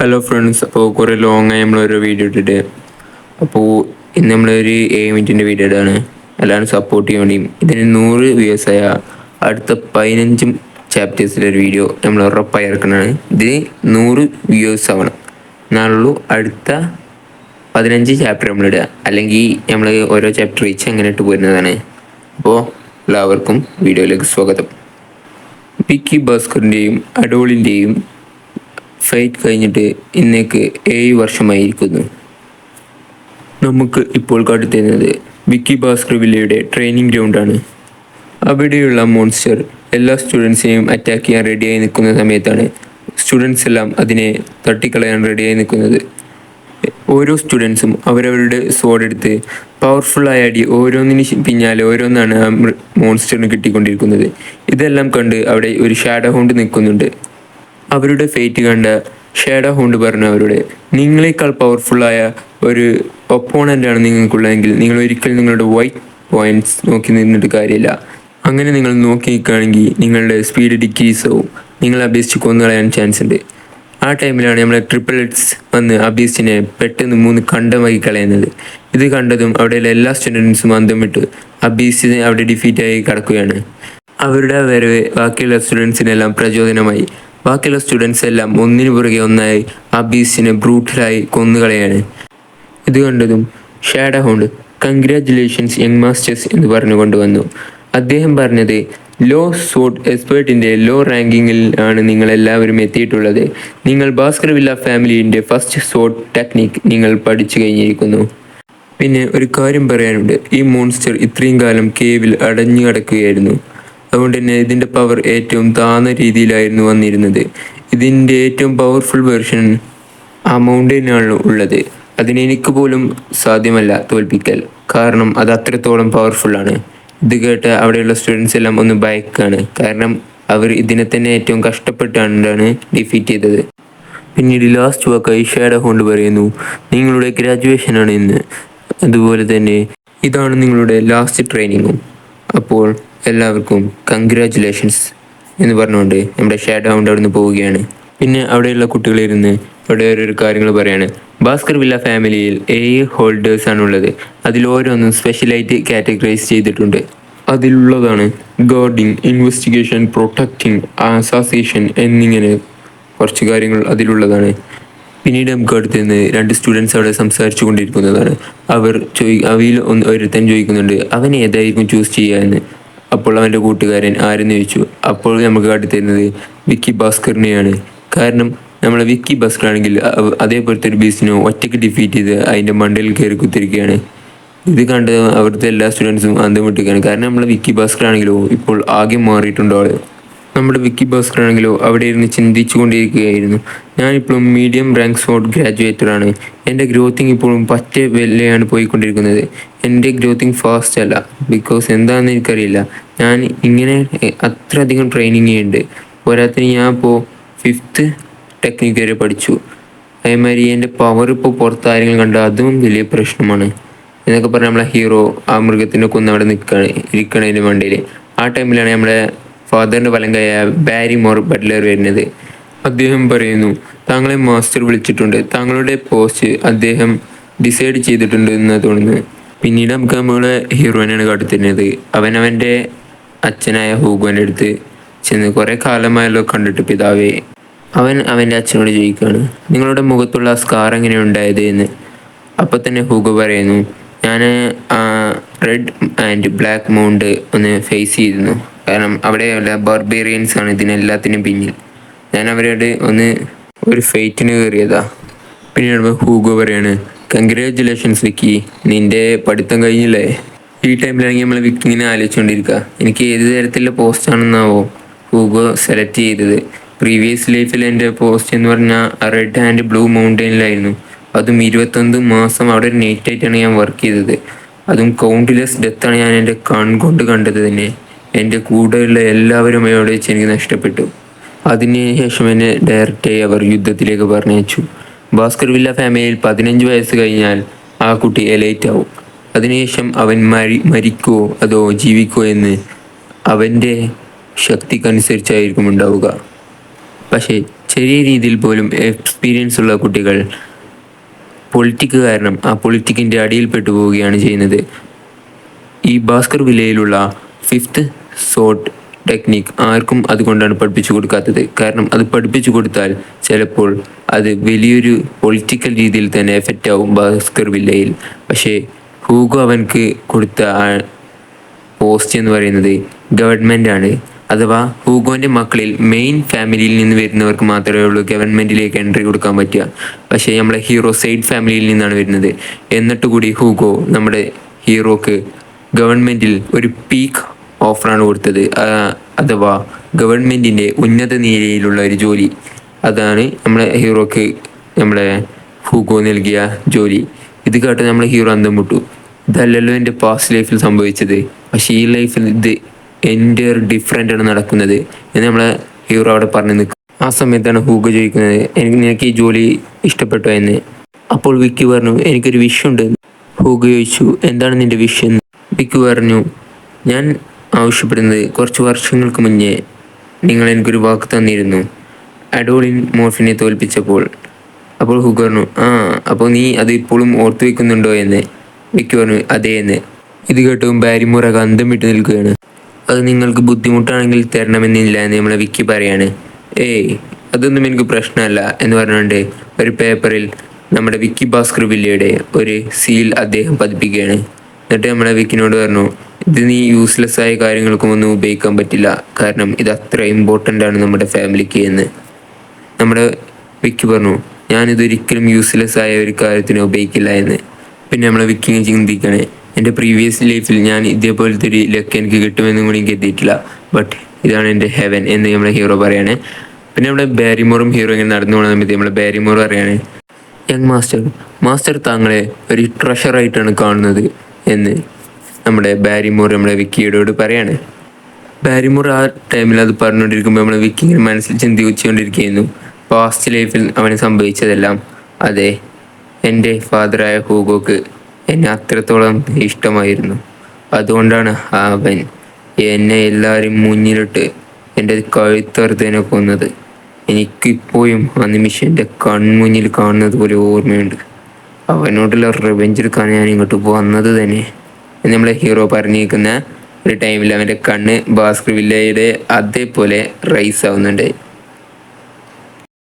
Hello friends, അപ്പോൾ കുറേ ലോങ്ങായി നമ്മളൊരു വീഡിയോ ഇട്ടിട്ട്. അപ്പോൾ ഇന്ന് നമ്മളൊരു 7 മിനിറ്റിൻ്റെ വീഡിയോ ഇടാണ്. എല്ലാവരും സപ്പോർട്ട് ചെയ്യാൻ വേണ്ടിയും ഇതിന് 100 വ്യൂസായ അടുത്ത 15 ചാപ്റ്റേഴ്സിലൊരു വീഡിയോ നമ്മൾ ഉറപ്പായി ഇറക്കുന്നതാണ്. ഇതിന് 100 വ്യൂസ് ആവണം എന്നാലുള്ളൂ അടുത്ത 15 ചാപ്റ്റർ നമ്മളിടുക. അല്ലെങ്കിൽ നമ്മൾ ഓരോ ചാപ്റ്റർ വെച്ച് അങ്ങനെ ഇട്ട് പോരുന്നതാണ്. അപ്പോൾ എല്ലാവർക്കും വീഡിയോയിലേക്ക് സ്വാഗതം. വിക്കി ഭാസ്കറിൻ്റെയും അഡോളിൻ്റെയും ഫൈറ്റ് കഴിഞ്ഞിട്ട് ഇന്നേക്ക് 7 വർഷമായിരിക്കുന്നു. നമുക്ക് ഇപ്പോൾ കാട്ടിത്തരുന്നത് വിക്കി ഭാസ്കർ വില്ലയുടെ ട്രെയിനിങ് ഗ്രൗണ്ടാണ്. അവിടെയുള്ള മോൺസ്റ്റർ എല്ലാ സ്റ്റുഡൻസിനെയും അറ്റാക്ക് ചെയ്യാൻ റെഡിയായി നിൽക്കുന്ന സമയത്താണ് സ്റ്റുഡൻസ് എല്ലാം അതിനെ തട്ടിക്കളയാൻ റെഡിയായി നിൽക്കുന്നത്. ഓരോ സ്റ്റുഡൻസും അവരവരുടെ സ്വോർഡ് എടുത്ത് പവർഫുള്ളായ അടി ഓരോന്നിന് പിന്നാലെ ഓരോന്നാണ് ആ മോൺസ്റ്ററിന് കിട്ടിക്കൊണ്ടിരിക്കുന്നത്. ഇതെല്ലാം കണ്ട് അവിടെ ഒരു ഷാഡോ ഹൗണ്ട് നിൽക്കുന്നുണ്ട്. അവരുടെ ഫേറ്റ് കണ്ട ഷാഡോ ഹൗണ്ട് പറഞ്ഞു അവരോട്, നിങ്ങളെക്കാൾ പവർഫുള്ളായ ഒരു ഒപ്പോണൻ്റാണ് നിങ്ങൾക്കുള്ളതെങ്കിൽ നിങ്ങൾ ഒരിക്കലും നിങ്ങളുടെ വൈറ്റ് പോയിൻറ്റ്സ് നോക്കി നിന്നിട്ട് കാര്യമില്ല. അങ്ങനെ നിങ്ങൾ നോക്കി നിൽക്കുകയാണെങ്കിൽ നിങ്ങളുടെ സ്പീഡ് ഡിക്രീസ് ആവും, നിങ്ങൾ ആ ബീസ്റ്റ് കൊന്നുകളയാൻ ചാൻസ് ഉണ്ട്. ആ ടൈമിലാണ് നമ്മളെ ട്രിപ്പിൾ എക്സ് വന്ന് ആ ബീസ്റ്റിനെ പെട്ടെന്ന് 3 കണ്ടമാക്കി കളയുന്നത്. ഇത് കണ്ടതും അവിടെയുള്ള എല്ലാ സ്റ്റുഡൻസും അന്തം വിട്ട് ആ ബീസ്റ്റിനെ അവിടെ ഡിഫീറ്റായി കിടക്കുകയാണ്. അവരുടെ വരവ് ബാക്കിയുള്ള സ്റ്റുഡൻസിനെല്ലാം പ്രചോദനമായി. ബാക്കിയുള്ള സ്റ്റുഡൻസ് എല്ലാം ഒന്നിനു പുറകെ ഒന്നായി ആ ബീസ്റ്റിനെ ബ്രൂട്ടലായി കൊന്നുകളയാണ്. ഇത് കണ്ടതും shadow hound congratulations young masters എന്ന് പറഞ്ഞുകൊണ്ട് വന്നു. അദ്ദേഹം പറഞ്ഞത്, ലോ സോർഡ് എക്സ്പേർട്ടിൻ്റെ ലോ റാങ്കിങ്ങിൽ ആണ് നിങ്ങളെല്ലാവരും എത്തിയിട്ടുള്ളത്. നിങ്ങൾ ഭാസ്കർ വില്ല ഫാമിലിൻ്റെ ഫസ്റ്റ് സോർഡ് ടെക്നിക് നിങ്ങൾ പഠിച്ചു കഴിഞ്ഞിരിക്കുന്നു. പിന്നെ ഒരു കാര്യം പറയാനുണ്ട്, ഈ മോൺസ്റ്റർ ഇത്രയും കാലം കേവിൽ അടഞ്ഞു കിടക്കുകയായിരുന്നു. അതുകൊണ്ട് തന്നെ ഇതിൻ്റെ പവർ ഏറ്റവും താഴ്ന്ന രീതിയിലായിരുന്നു വന്നിരുന്നത്. ഇതിൻ്റെ ഏറ്റവും പവർഫുൾ വെർഷൻ ആ മൗണ്ടൈനാണ് ഉള്ളത്. അതിനെനിക്ക് പോലും സാധ്യമല്ല തോൽപ്പിക്കൽ, കാരണം അത് അത്രത്തോളം പവർഫുള്ളാണ്. ഇത് കേട്ട അവിടെയുള്ള സ്റ്റുഡൻസ് എല്ലാം ഒന്ന് ഭയക്കാണ്, കാരണം അവർ ഇതിനെ തന്നെ ഏറ്റവും കഷ്ടപ്പെട്ടാണ് ഡിഫീറ്റ് ചെയ്തത്. പിന്നീട് ലാസ്റ്റ് വാക്കായി ഷാഡോ ഹൗണ്ട് പറയുന്നു, നിങ്ങളുടെ ഗ്രാജുവേഷനാണ് ഇന്ന്, അതുപോലെ തന്നെ ഇതാണ് നിങ്ങളുടെ ലാസ്റ്റ് ട്രെയിനിങ്ങും. അപ്പോൾ എല്ലാവർക്കും കൺഗ്രാജുലേഷൻസ് എന്ന് പറഞ്ഞുകൊണ്ട് നമ്മുടെ ഷാഡോ ഹൗണ്ട് അവിടെ നിന്ന് പോവുകയാണ്. പിന്നെ അവിടെയുള്ള കുട്ടികളിരുന്ന് അവിടെ ഓരോരോ കാര്യങ്ങൾ പറയാണ്. ഭാസ്കർ വില്ല ഫാമിലിയിൽ 7 ഹോൾഡേഴ്സാണുള്ളത്. അതിലോരോന്നും സ്പെഷ്യലായിട്ട് കാറ്റഗറൈസ് ചെയ്തിട്ടുണ്ട്. അതിലുള്ളതാണ് ഗാർഡിങ്, ഇൻവെസ്റ്റിഗേഷൻ, പ്രൊട്ടക്റ്റിംഗ്, അസാസിനേഷൻ എന്നിങ്ങനെ കുറച്ച് കാര്യങ്ങൾ അതിലുള്ളതാണ്. പിന്നീട് നമുക്ക് അടുത്ത് നിന്ന് 2 സ്റ്റുഡൻസ് അവിടെ സംസാരിച്ചു കൊണ്ടിരിക്കുന്നതാണ്. അവയിൽ ഒരുത്തൻ ചോദിക്കുന്നുണ്ട്, അവൻ ഏതായിരിക്കും ചൂസ് ചെയ്യുക എന്ന്. അപ്പോൾ അവൻ്റെ കൂട്ടുകാരൻ ആരെന്ന് ചോദിച്ചു. അപ്പോൾ നമുക്ക് കാട്ടിത്തരുന്നത് വിക്കി ഭാസ്കറിനെയാണ്. കാരണം നമ്മളെ വിക്കി ഭാസ്കർ ആണെങ്കിൽ അതേപോലത്തെ ഒരു ബീസിനെ ഒറ്റയ്ക്ക് ഡിഫീറ്റ് ചെയ്ത് അതിൻ്റെ മണ്ടയിൽ കയറി കുത്തിരിക്കുകയാണ്. ഇത് കണ്ട് അവിടുത്തെ എല്ലാ സ്റ്റുഡൻസും അന്തം വിട്ടിരിക്കുകയാണ്. കാരണം നമ്മളെ വിക്കി ഭാസ്കർ ആണെങ്കിലോ ഇപ്പോൾ ആകെ മാറിയിട്ടുണ്ടോ ആൾ. നമ്മുടെ വിക്കി ഭാസ്കർ ആണെങ്കിലോ അവിടെ ഇരുന്ന് ചിന്തിച്ചു കൊണ്ടിരിക്കുകയായിരുന്നു. ഞാനിപ്പോഴും മീഡിയം റാങ്ക് സോർഡ് ഗ്രാജുവേറ്ററാണ്. എൻ്റെ ഗ്രോത്തിങ് ഇപ്പോഴും പറ്റ വെല്ലയാണ് പോയിക്കൊണ്ടിരിക്കുന്നത്. എൻ്റെ ഗ്രോത്തിങ് ഫാസ്റ്റ് അല്ല, ബിക്കോസ് എന്താണെന്ന് എനിക്കറിയില്ല. ഞാൻ ഇങ്ങനെ അത്രയധികം ട്രെയിനിങ് ചെയ്യുന്നുണ്ട്. പോരാത്തിന് ഞാൻ ഇപ്പോൾ 5th ടെക്നിക്ക് വരെ പഠിച്ചു. അതേമാതിരി എൻ്റെ പവർ ഇപ്പോൾ പുറത്താരെങ്കിലും കണ്ടാൽ അതും വലിയ പ്രശ്നമാണ് എന്നൊക്കെ പറഞ്ഞാൽ നമ്മളെ ഹീറോ ആ മൃഗത്തിൻ്റെ കൊന്ന് അവിടെ ഇരിക്കണതിൻ്റെ വണ്ടിയിൽ. ആ ടൈമിലാണ് നമ്മളെ ഫാദറിൻ്റെ വലങ്കായ ബാരിമോർ ബട്ട്ലർ വരുന്നത്. അദ്ദേഹം പറയുന്നു, താങ്കളെ മാസ്റ്റർ വിളിച്ചിട്ടുണ്ട്, താങ്കളുടെ പോസ്റ്റ് അദ്ദേഹം ഡിസൈഡ് ചെയ്തിട്ടുണ്ട് എന്ന് തോന്നുന്നു. പിന്നീട് നമുക്ക് നമ്മളെ ഹീറോയിനാണ് കാട്ടിത്തരുന്നത്. അവൻ്റെ അച്ഛനായ ഹൂഗോൻ്റെ അടുത്ത് ചെന്ന് കുറേ കാലമായല്ലോ കണ്ടിട്ട് പിതാവേ. അവൻ്റെ അച്ഛനോട് ചോദിക്കുകയാണ്, നിങ്ങളുടെ മുഖത്തുള്ള സ്കാർ എങ്ങനെ ഉണ്ടായത് എന്ന്. അപ്പോൾ തന്നെ ഹൂഗോ പറയുന്നു, ഞാൻ റെഡ് ആൻഡ് ബ്ലാക്ക് മൗണ്ട് ഒന്ന് ഫേസ് ചെയ്തിരുന്നു. കാരണം അവിടെയുള്ള ബാർബേറിയൻസ് ആണ് ഇതിനെല്ലാത്തിനും പിന്നിൽ. ഞാൻ അവരോട് ഒരു ഫൈറ്റിന് കയറിയതാ. പിന്നീട് ഹൂഗോ പറയാണ്, കൺഗ്രാജുലേഷൻസ് വിക്കി, നിൻ്റെ പഠിത്തം കഴിഞ്ഞില്ലേ. ഈ ടൈമിലാണെങ്കിൽ നമ്മൾ വിക്കി ഇങ്ങനെ ആലോചിച്ചുകൊണ്ടിരിക്കുക, എനിക്ക് ഏത് തരത്തിലുള്ള പോസ്റ്റാണെന്നാവോ ഹൂഗോ സെലക്ട് ചെയ്തത്. പ്രീവിയസ് ലൈഫിൽ എൻ്റെ പോസ്റ്റ് എന്ന് പറഞ്ഞാൽ റെഡ് ആൻഡ് ബ്ലൂ മൗണ്ടൈനിലായിരുന്നു. അതും 21 മാസം അവിടെ ഒരു നൈറ്റായിട്ടാണ് ഞാൻ വർക്ക് ചെയ്തത്. അതും കൗണ്ട്ലെസ് ഡെത്താണ് ഞാൻ എൻ്റെ കൺകൊണ്ട് കണ്ടത് തന്നെ. എൻ്റെ കൂടെയുള്ള എല്ലാവരും അവിടെ വെച്ച് എനിക്ക് നഷ്ടപ്പെട്ടു. അതിനുശേഷം എന്നെ ഡയറക്റ്റായി അവർ യുദ്ധത്തിലേക്ക് പറഞ്ഞയച്ചു. ഭാസ്കർ വില്ല ഫാമിലിയിൽ 15 വയസ്സ് കഴിഞ്ഞാൽ ആ കുട്ടി എലൈറ്റ് ആവും. അതിനുശേഷം അവൻ മരിക്കുമോ അതോ ജീവിക്കുമോ എന്ന് അവൻ്റെ ശക്തിക്കനുസരിച്ചായിരിക്കും ഉണ്ടാവുക. പക്ഷേ ചെറിയ രീതിയിൽ പോലും എക്സ്പീരിയൻസ് ഉള്ള കുട്ടികൾ പൊളിറ്റിക് കാരണം ആ പൊളിറ്റിക്കിൻ്റെ അടിയിൽപ്പെട്ടു പോവുകയാണ് ചെയ്യുന്നത്. ഈ ഭാസ്കർ വില്ലയിലുള്ള 5th സോർട്ട് ടെക്നിക്ക് ആർക്കും അതുകൊണ്ടാണ് പഠിപ്പിച്ചു കൊടുക്കാത്തത്. കാരണം അത് പഠിപ്പിച്ചു കൊടുത്താൽ ചിലപ്പോൾ അത് വലിയൊരു പൊളിറ്റിക്കൽ രീതിയിൽ തന്നെ എഫക്റ്റ് ആവും ഭാസ്കർ വില്ലയിൽ. പക്ഷേ ഹൂഗോ അവൻക്ക് കൊടുത്ത പോസ്റ്റ് എന്ന് പറയുന്നത് ഗവൺമെൻറ് ആണ്. അഥവാ ഹൂഗോൻ്റെ മക്കളിൽ മെയിൻ ഫാമിലിയിൽ നിന്ന് വരുന്നവർക്ക് മാത്രമേ ഉള്ളൂ ഗവൺമെൻറ്റിലേക്ക് എൻട്രി കൊടുക്കാൻ പറ്റുക. പക്ഷേ നമ്മളെ ഹീറോ സൈഡ് ഫാമിലിയിൽ നിന്നാണ് വരുന്നത്. എന്നിട്ട് കൂടി ഹൂഗോ നമ്മുടെ ഹീറോക്ക് ഗവൺമെൻറ്റിൽ ഒരു പീക്ക് ഓഫറാണ് കൊടുത്തത്. അഥവാ ഗവൺമെൻറ്റിൻ്റെ ഉന്നത നിലയിലുള്ള ഒരു ജോലി. അതാണ് നമ്മളെ ഹീറോക്ക് നമ്മളെ ഹൂഗോ നൽകിയ ജോലി. ഇത് കേട്ട് നമ്മളെ ഹീറോ അന്തം വിട്ടു. ഇതല്ലല്ലോ എൻ്റെ പാസ്റ്റ് ലൈഫിൽ സംഭവിച്ചത്, പക്ഷേ ഈ ലൈഫിൽ ഇത് എൻ്റെ ഡിഫറെൻ്റ് ആണ് നടക്കുന്നത് എന്ന് നമ്മളെ ഹീറോ അവിടെ പറഞ്ഞു നിൽക്കും. ആ സമയത്താണ് ഹൂഗോ ചോദിക്കുന്നത്, നിനക്ക് ഈ ജോലി ഇഷ്ടപ്പെട്ടോ എന്ന്. അപ്പോൾ വിക്കി പറഞ്ഞു, എനിക്കൊരു വിഷുണ്ട്. ഹൂഗോ ചോദിച്ചു, എന്താണ് നിൻ്റെ വിഷ് എന്ന്. വിക്കി പറഞ്ഞു, ഞാൻ ആവശ്യപ്പെടുന്നത് കുറച്ച് വർഷങ്ങൾക്ക് മുന്നേ നിങ്ങൾ എനിക്കൊരു വാക്ക് തന്നിരുന്നു, അഡോളിൻ മോർഫിനെ തോൽപ്പിച്ചപ്പോൾ. അപ്പോൾ ഹൂഗോ പറഞ്ഞു, അപ്പോൾ നീ അത് ഇപ്പോഴും ഓർത്തു വയ്ക്കുന്നുണ്ടോ എന്ന്. വിക്കി പറഞ്ഞു, അതേ എന്ന്. ഇത് കേട്ടും ബാരിമോർ അന്തം വിട്ട് നിൽക്കുകയാണ്. അത് നിങ്ങൾക്ക് ബുദ്ധിമുട്ടാണെങ്കിൽ തരണമെന്നില്ല എന്ന് നമ്മളെ വിക്കി പറയാണ്. അതൊന്നും എനിക്ക് പ്രശ്നമല്ല എന്ന് പറഞ്ഞുകൊണ്ട് ഒരു പേപ്പറിൽ നമ്മുടെ വിക്കി ഭാസ്കർ വില്ലയുടെ ഒരു സീൽ അദ്ദേഹം പതിപ്പിക്കുകയാണ്. എന്നിട്ട് നമ്മളെ വിക്കിനോട് പറഞ്ഞു, ഇത് നീ യൂസ്ലെസ് ആയ കാര്യങ്ങൾക്കും ഒന്നും ഉപയോഗിക്കാൻ പറ്റില്ല, കാരണം ഇത് അത്ര ഇമ്പോർട്ടൻ്റ് ആണ് നമ്മുടെ ഫാമിലിക്ക് എന്ന്. നമ്മുടെ വിക്കി പറഞ്ഞു, ഞാനിതൊരിക്കലും യൂസ്ലെസ് ആയ ഒരു കാര്യത്തിന് ഉപയോഗിക്കില്ല എന്ന്. പിന്നെ നമ്മളെ വിക്കി ചിന്തിക്കണേ, എൻ്റെ പ്രീവിയസ് ലൈഫിൽ ഞാൻ ഇതേപോലത്തെ ഒരു ലക്ക് എനിക്ക് കിട്ടുമെന്നും കൂടി കരുതിയിട്ടില്ല, ബട്ട് ഇതാണ് എൻ്റെ ഹെവൻ എന്ന് നമ്മളെ ഹീറോ പറയാണ്. പിന്നെ നമ്മുടെ ബാരിമോറും ഹീറോ ഇങ്ങനെ നടന്നു പോകുന്ന സമയത്ത് നമ്മളെ ബാരിമോർ പറയാണ്, യങ് മാസ്റ്റർ താങ്കളെ ഒരു ട്രഷറായിട്ടാണ് കാണുന്നത് എന്ന് നമ്മുടെ ബാരിമോർ നമ്മളെ വിക്കിയോട് പറയാണ്. ബാരിമോർ ആ ടൈമിൽ അത് പറഞ്ഞുകൊണ്ടിരിക്കുമ്പോൾ നമ്മളെ വിക്കി ഇങ്ങനെ മനസ്സിൽ ചിന്തിച്ചുകൊണ്ടിരിക്കുകയായിരുന്നു, പാസ്റ്റ് ലൈഫിൽ അവന് സംഭവിച്ചതെല്ലാം. അതെ, എൻ്റെ ഫാദറായ ഹൂഗോക്ക് എന്നെ അത്രത്തോളം ഇഷ്ടമായിരുന്നു. അതുകൊണ്ടാണ് അവൻ എന്നെ എല്ലാവരും മുന്നിലിട്ട് എൻ്റെ കഴുത്തറുത്തേനെ കൊന്നത്. എനിക്കിപ്പോഴും ആ നിമിഷം എൻ്റെ കൺമുന്നിൽ കാണുന്നത് പോലെ ഓർമ്മയുണ്ട്. അവനോടുള്ള റിവെഞ്ച് എടുക്കാൻ ഞാൻ ഇങ്ങോട്ട് വന്നത് തന്നെ എന്ന് നമ്മളെ ഹീറോ പറഞ്ഞിരിക്കുന്ന ഒരു ടൈമിൽ അവൻ്റെ കണ്ണ് ഭാസ്കർ വില്ലയുടെ അതേപോലെ റൈസ് ആവുന്നുണ്ട്.